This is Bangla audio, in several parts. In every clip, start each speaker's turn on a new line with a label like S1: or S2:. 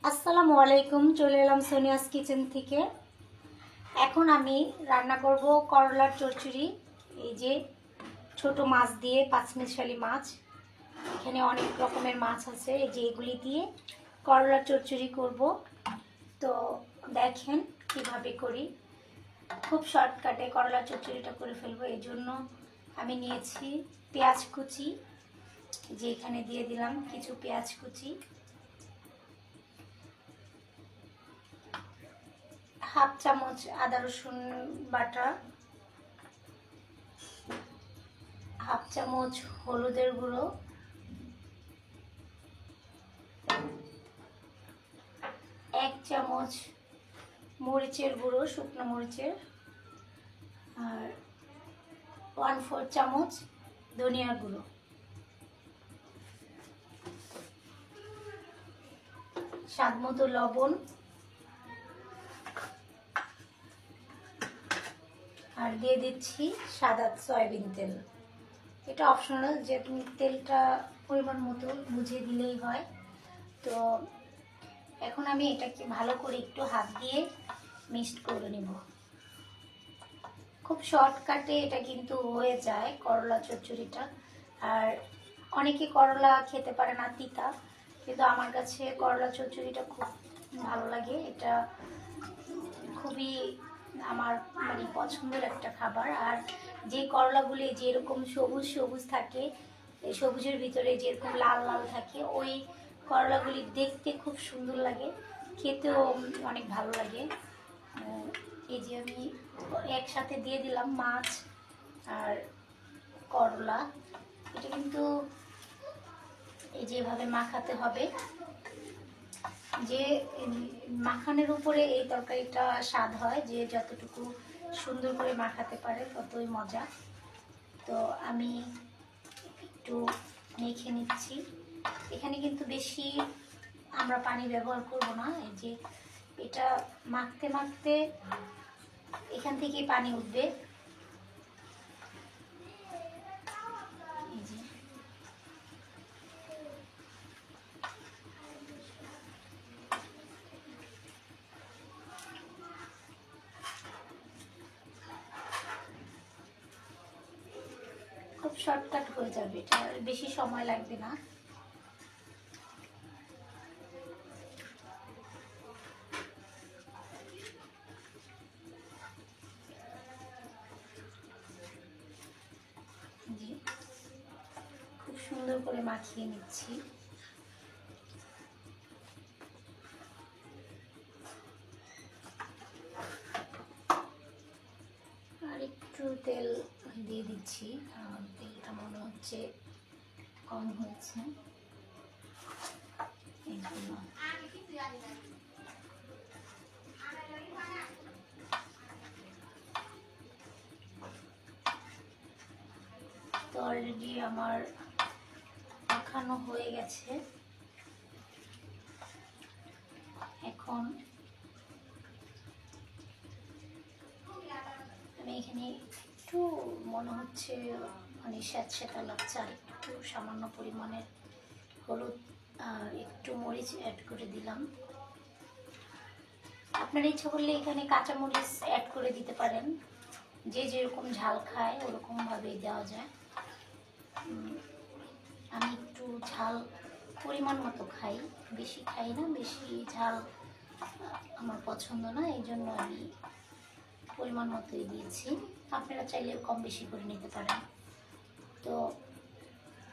S1: আসসালামু আলাইকুম। চলে এলাম সোনিয়াস কিচেন থেকে। এখন আমি রান্না করব করলার চচ্চড়ি। এই যে ছোট মাছ দিয়ে, পাঁচমিশালি মাছ, এখানে অনেক রকমের মাছ আছে। এই যে এগুলি দিয়ে করলার চচ্চড়ি করব। তো দেখেন কিভাবে করি। খুব শর্টকাটে করলার চচ্চড়িটা করে ফেলবো। এই জন্য আমি নিয়েছি পেঁয়াজ কুচি, যে এখানে দিয়ে দিলাম কিছু পেঁয়াজ কুচি, হাফ চামচ আদা রসুন বাটা, হাফ চামচ হলুদের গুঁড়ো, এক চামচ মরিচের গুঁড়ো, শুকনো মরিচের, আর 1/4 চামচ ধনিয়ার গুঁড়ো, স্বাদ মতো লবণ, আর দিয়ে দিচ্ছি সাদা সয়াবিন তেল। এটা অপশনাল, যে তুমি তেলটা পরিমাণ মতো বুঝিয়ে দিলেই হয়। তো এখন আমি এটাকে ভালো করে একটু হাত দিয়ে মিক্সড করে নেব। খুব শর্টকাটে এটা কিন্তু হয়ে যায় করলা চচ্চড়িটা। আর অনেকে করলা খেতে পারে না, তিতা, কিন্তু আমার কাছে করলা চচ্চড়িটা খুব ভালো লাগে। এটা খুবই আমার মানে পছন্দের একটা খাবার। আর যে করলাগুলি যেরকম সবুজ সবুজ থাকে, এই সবুজের ভিতরে যেরকম লাল লাল থাকে, ওই করলাগুলি দেখতে খুব সুন্দর লাগে, খেতেও অনেক ভালো লাগে। এই যে আমি একসাথে দিয়ে দিলাম মাছ আর করলা। এটা কিন্তু এই যেভাবে মাখাতে হবে, যে মাখানের উপরে এই তরকারিটা স্বাদ হয়, যে যতটুকু সুন্দর করে মাখাতে পারে ততই মজা। তো আমি একটু মেখে নিচ্ছি। এখানে কিন্তু বেশি আমরা পানি ব্যবহার করব না। এই যে এটা মাখতে মাখতে এখান থেকেই পানি উঠবে। এই যে খুব শর্টকাট হয়ে যাবে, এটা বেশি সময় লাগবে না। জি, খুব সুন্দর করে মাখিয়ে নিচ্ছি। আর একটু তেল দিয়ে দিচ্ছি, কারণ তেলটা মনে হচ্ছে কম হয়েছে। এই জন্য তো অলরেডি আমার মাখানো হয়ে গেছে। এখন আমি এখানে একটু মনে হচ্ছে মানে স্যাঁতস্যাঁতা লাগছে, আর একটু সামান্য পরিমাণের হলুদ আর একটু মরিচ অ্যাড করে দিলাম। আপনার ইচ্ছা করলে এখানে কাঁচামরিচ অ্যাড করে দিতে পারেন, যে যেরকম ঝাল খায় ওরকমভাবেই দেওয়া যায়। আমি একটু ঝাল পরিমাণ মতো খাই, বেশি খাই না, বেশি ঝাল আমার পছন্দ না, এই জন্য আমি পরিমাণ মতোই দিয়েছি। আপনারা চাইলে কম বেশি করে নিতে পারেন। তো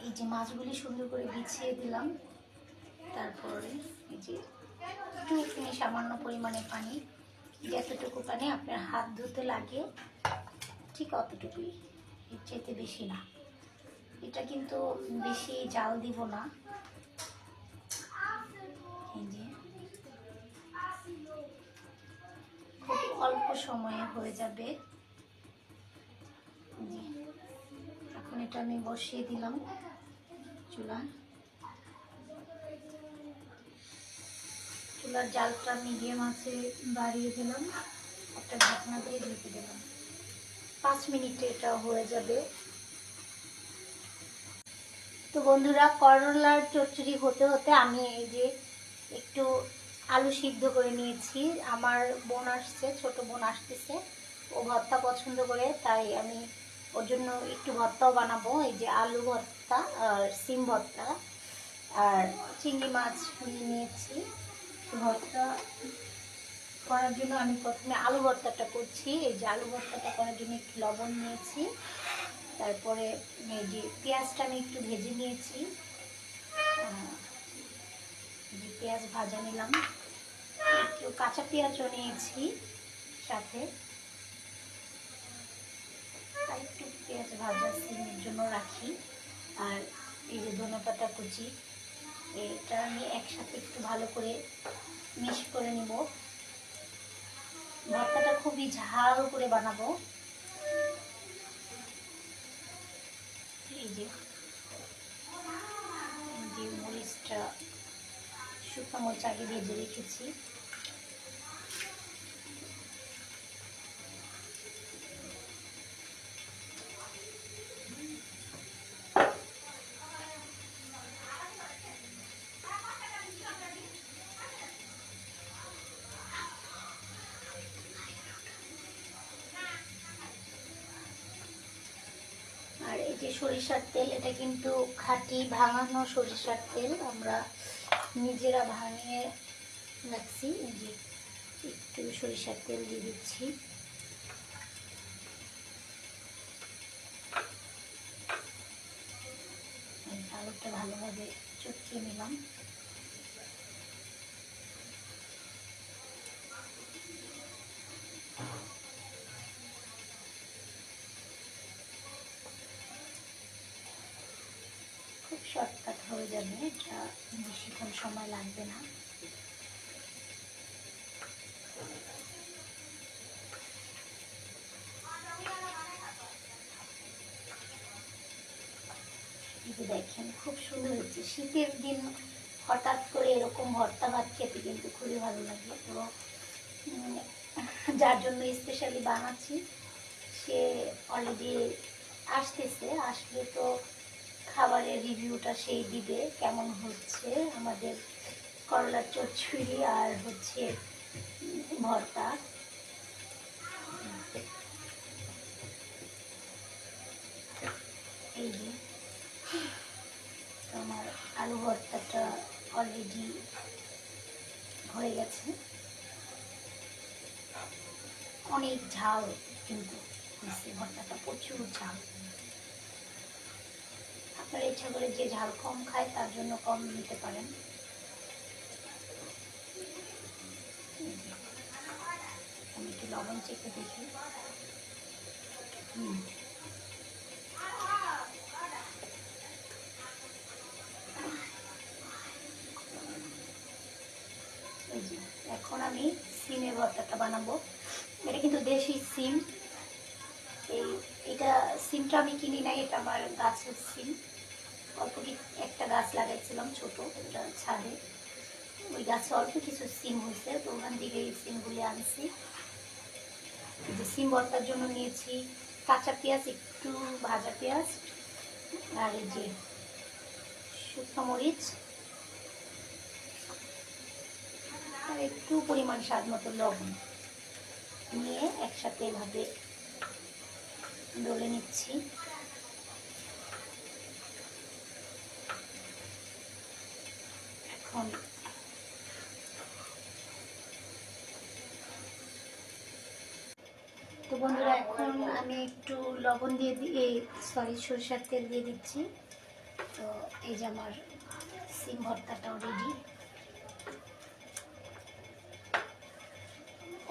S1: এই যে মাছগুলি সুন্দর করে বিছিয়ে দিলাম, তারপরে এই যে একটুখানি সামান্য পরিমাণে পানি, যতটুকু পানি আপনার হাত ধুতে লাগে ঠিক অতটুকুই, এর চাইতে বেশি না। এটা কিন্তু বেশি জাল দিব না। এই যে খুব অল্প সময়ে হয়ে যাবে। এখন এটা আমি বসিয়ে দিলাম চুলার জালটা মিডিয়াম আছে বাড়িয়ে দিলাম, একটা ঢাকনা দিয়ে ঢেকে দিলাম। 5 মিনিটে এটা হয়ে যাবে। তো বন্ধুরা, করলার চচ্চড়ি হতে হতে আমি এই যে একটু আলু সিদ্ধ করে নিয়েছি। আমার বোন আসছে, ছোট বোন আসতেছে, ও ভর্তা পছন্দ করে, তাই আমি ওর জন্য একটু ভর্তাও বানাবো। এই যে আলু ভর্তা আর সিম ভর্তা আর চিংড়ি মাছ নিয়ে নিয়েছি। ভর্তা করার জন্য আমি প্রথমে আলু ভর্তাটা করছি। এই যে আলু ভর্তাটা করার জন্য একটু লবণ নিয়েছি, তারপরে এই যে পেঁয়াজটা আমি একটু ভেজে নিয়েছি, পেঁয়াজ ভাজা নিলাম, একটু কাঁচা পেঁয়াজও নিয়েছি সাথে, আর একটু পেঁয়াজ ভাজা সিমের জন্য রাখি। আর এই যে ধনেপাতা কুচি, এটা আমি একসাথে একটু ভালো করে মিক্স করে নিব। ভর্তাটা খুবই ঝাল করে বানাবো। এই যে মরিচটা, শুকনো মরিচ আগে ভেজে রেখেছি। আর এই যে সরিষার তেল, এটা কিন্তু খাঁটি ভাঙানো সরিষার তেল, আমরা নিজেরা ভাঙিয়ে রাখছি। এই যে একটু সরিষার তেল দিয়ে দিচ্ছি। আলুটা ভালোভাবে চটকিয়ে নিলাম। খুব শর্টকাট হয়ে যাবে, এটা বেশিক্ষণ সময় লাগবে না। দেখেন খুব সুন্দর হচ্ছে। শীতের দিন হঠাৎ করে এরকম ভর্তা ভাত খেতে কিন্তু খুবই ভালো লাগে। তো যার জন্য স্পেশালি বানাচ্ছি, সে অলরেডি আসতেছে, আসলে তো খাবারের রিভিউটা সেই দিবে কেমন হচ্ছে আমাদের করলার চচ্চড়ি আর হচ্ছে ভর্তা। এই যে আমার আলু ভর্তাটা অলরেডি হয়ে গেছে। অনেক ঝাল কিন্তু হয়েছে ভর্তাটা, প্রচুর ঝাল। আপনার ইচ্ছা করে যে ঝাল কম খায় তার জন্য কম নিতে পারেন। আমি একটু লবণ চেখে দেখি। এখন আমি সিমের ভর্তাটা বানাবো। এটা কিন্তু দেশি সিম। এটা সিমটা আমি কিনি নাই, এটা আমার গাছের সিম। অল্প একটা গাছ লাগাইছিলাম ছোট, এটা ছাদে, ওই গাছে অল্প কিছু সিম হয়েছে, তো ওখান থেকে এই সিমগুলি আনছি। যে সিম ভর্তার জন্য নিয়েছি কাঁচা পেঁয়াজ, একটু ভাজা পেঁয়াজ, আর এই যে শুকনো মরিচ, আর একটু পরিমাণ স্বাদ মতো লবণ নিয়ে একসাথে এভাবে ডলে নিচ্ছি। এখন তো বন্ধুরা, এখন আমি একটু লবণ দিয়ে সরিষার তেল দিয়ে দিচ্ছি। তো এই যে আমার সিম ভর্তাটাও রেডি।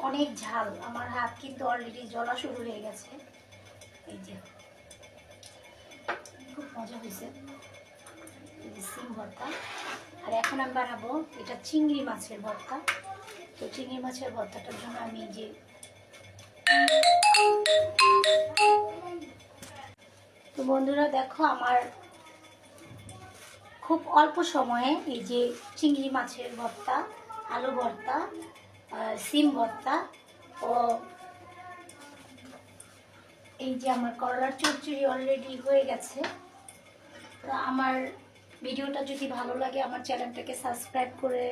S1: অনেক ঝাল, আমার হাত কিন্তু অলরেডি জ্বলা শুরু হয়ে গেছে। এই যে খুব মজা হয়েছে এই যে সিম ভর্তা। আর এখন আমি বানাবো এটা চিংড়ি মাছের ভর্তা। তো চিংড়ি মাছের ভর্তাটার জন্য আমি যে তো বন্ধুরা দেখো, আমার খুব অল্প সময়ে এই যে চিংড়ি মাছের ভর্তা, আলু ভর্তা, সিম ভর্তা ও এই যে আমার করলার চচ্চড়ি অলরেডি হয়ে গেছে। তো আমার ভিডিওটা যদি ভালো লাগে আমার চ্যানেলটাকে সাবস্ক্রাইব করে